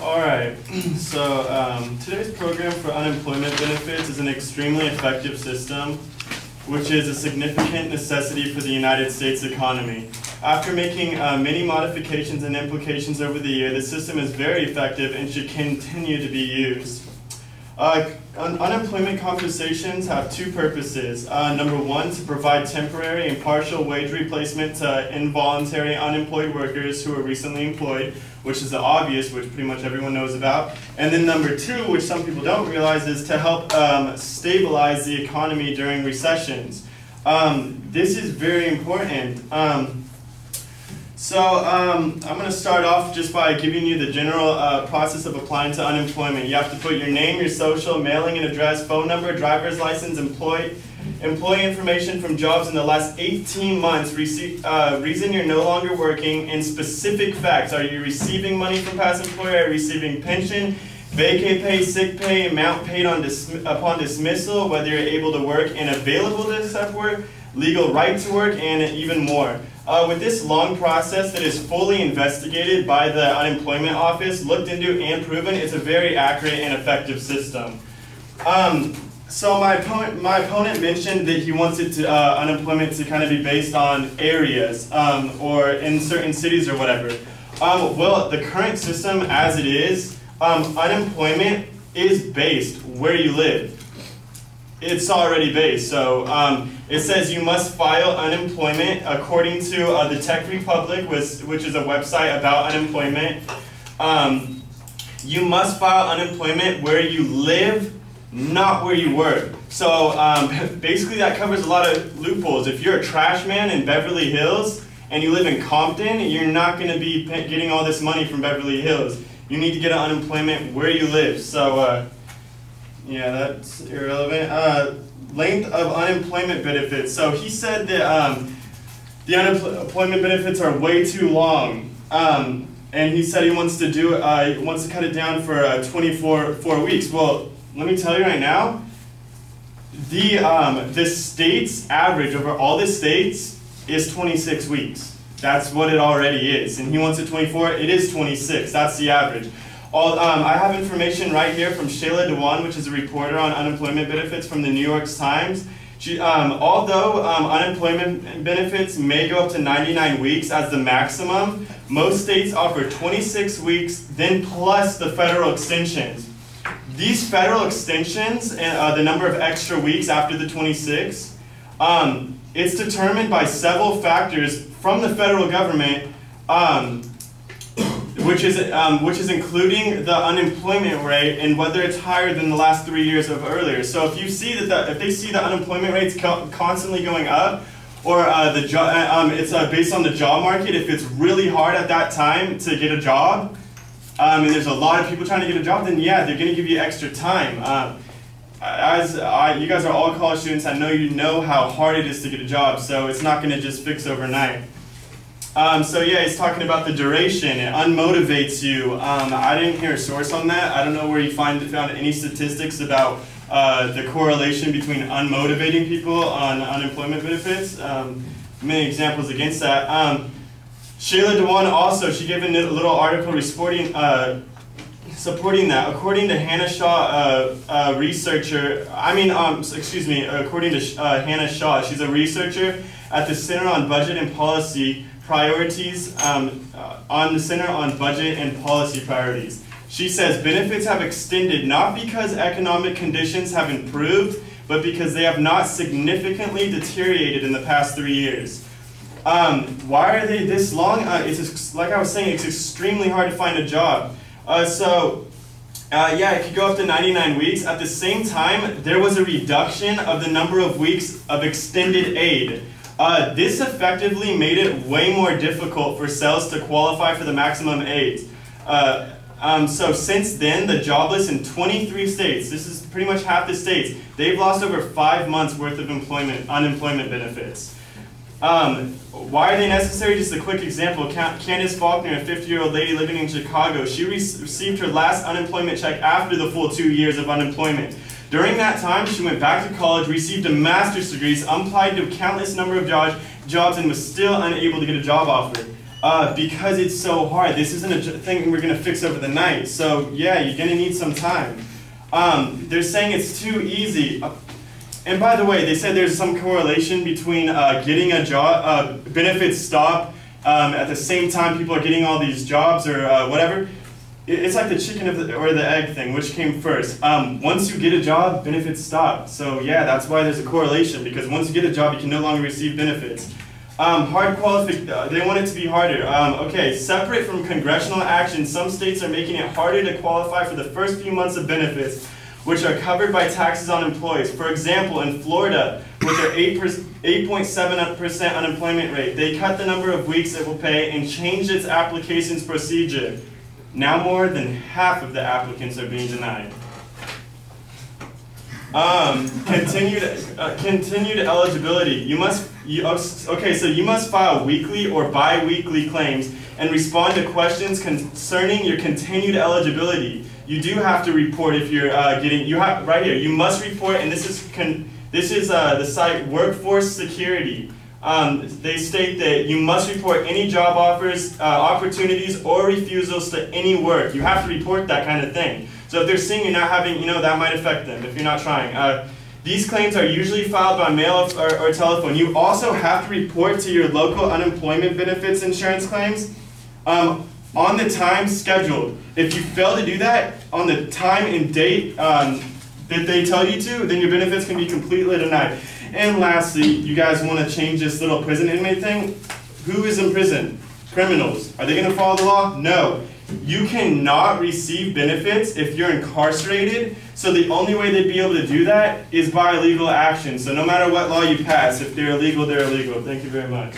All right, so today's program for unemployment benefits is an extremely effective system, which is a significant necessity for the United States economy. After making many modifications and implications over the year, the system is very effective and should continue to be used. Unemployment compensations have two purposes. Number one, to provide temporary and partial wage replacement to involuntary unemployed workers who are recently employed, which is the obvious, which pretty much everyone knows about. And then number two, which some people don't realize, is to help stabilize the economy during recessions. This is very important. I'm going to start off just by giving you the general process of applying to unemployment. You have to put your name, your social, mailing and address, phone number, driver's license, employee information from jobs in the last 18 months, reason you're no longer working, and specific facts. Are you receiving money from past employer? Are you receiving pension, vacay pay, sick pay, amount paid upon dismissal, whether you're able to work and available to accept work, legal right to work, and even more. With this long process that is fully investigated by the unemployment office, looked into and proven, it's a very accurate and effective system. So my opponent mentioned that he wants it to, unemployment to kind of be based on areas or in certain cities or whatever. Well, the current system as it is, unemployment is based where you live. It's already based. So it says you must file unemployment according to the Tech Republic, which is a website about unemployment. You must file unemployment where you live, not where you work. So basically that covers a lot of loopholes. If you're a trash man in Beverly Hills and you live in Compton, you're not going to be getting all this money from Beverly Hills. You need to get an unemployment where you live. So yeah, that's irrelevant. Length of unemployment benefits. So he said that the unemployment benefits are way too long. And he said he wants to do he wants to cut it down for 24 weeks. Well, let me tell you right now, the state's average over all the states is 26 weeks. That's what it already is. And he wants it 24. It is 26. That's the average. I have information right here from Shayla Dewan, which is a reporter on unemployment benefits from the New York Times. Although unemployment benefits may go up to 99 weeks as the maximum, most states offer 26 weeks, then plus the federal extensions. These federal extensions, the number of extra weeks after the 26, it's determined by several factors from the federal government, which is including the unemployment rate and whether it's higher than the last 3 years of earlier. So if you see that if they see the unemployment rates constantly going up, or it's based on the job market, if it's really hard at that time to get a job, and there's a lot of people trying to get a job, then yeah, they're going to give you extra time. You guys are all college students, I know you know how hard it is to get a job, so it's not going to just fix overnight. So yeah, he's talking about the duration. It unmotivates you. I didn't hear a source on that. I don't know where you found any statistics about the correlation between unmotivating people on unemployment benefits. Many examples against that. Shayla Dewan also, she gave a little article supporting that. According to Hannah Shaw, according to Hannah Shaw, she's a researcher at the Center on Budget and Policy Priorities, on the Center on Budget and Policy Priorities. She says benefits have extended not because economic conditions have improved, but because they have not significantly deteriorated in the past 3 years. Why are they this long? Like I was saying, it's extremely hard to find a job. Yeah, it could go up to 99 weeks. At the same time, there was a reduction of the number of weeks of extended aid. This effectively made it way more difficult for cells to qualify for the maximum aid. So since then, the jobless in 23 states, this is pretty much half the states, they've lost over 5 months worth of unemployment benefits. Why are they necessary? Just a quick example. Candace Faulkner, a 50-year-old lady living in Chicago, she received her last unemployment check after the full 2 years of unemployment. During that time, she went back to college, received a master's degree, applied to a countless number of jobs, and was still unable to get a job offer. Because it's so hard. This isn't a thing we're going to fix over the night. So yeah, you're going to need some time. They're saying it's too easy. And by the way, they said there's some correlation between getting a job, benefits stop, at the same time people are getting all these jobs or whatever. It's like the chicken or the egg thing, which came first. Once you get a job, benefits stop. So yeah, that's why there's a correlation, because once you get a job, you can no longer receive benefits. Hard qualification, they want it to be harder. Okay, separate from congressional action, some states are making it harder to qualify for the first few months of benefits, which are covered by taxes on employees. For example, in Florida, with their 8.7% unemployment rate, they cut the number of weeks it will pay and changed its applications procedure. Now more than half of the applicants are being denied. Continued eligibility. So you must file weekly or bi-weekly claims and respond to questions concerning your continued eligibility. You do have to report if you're right here. You must report, and this is the site Workforce Security. They state that you must report any job offers, opportunities, or refusals to any work. You have to report that kind of thing. So if they're seeing you're not having, that might affect them if you're not trying. These claims are usually filed by mail or telephone. You also have to report to your local unemployment benefits insurance claims on the time scheduled. If you fail to do that on the time and date that they tell you to, then your benefits can be completely denied. And lastly, you guys want to change this little prison inmate thing? Who is in prison? Criminals. Are they going to follow the law? No. You cannot receive benefits if you're incarcerated, so the only way they'd be able to do that is by legal action. So no matter what law you pass, if they're illegal, they're illegal. Thank you very much.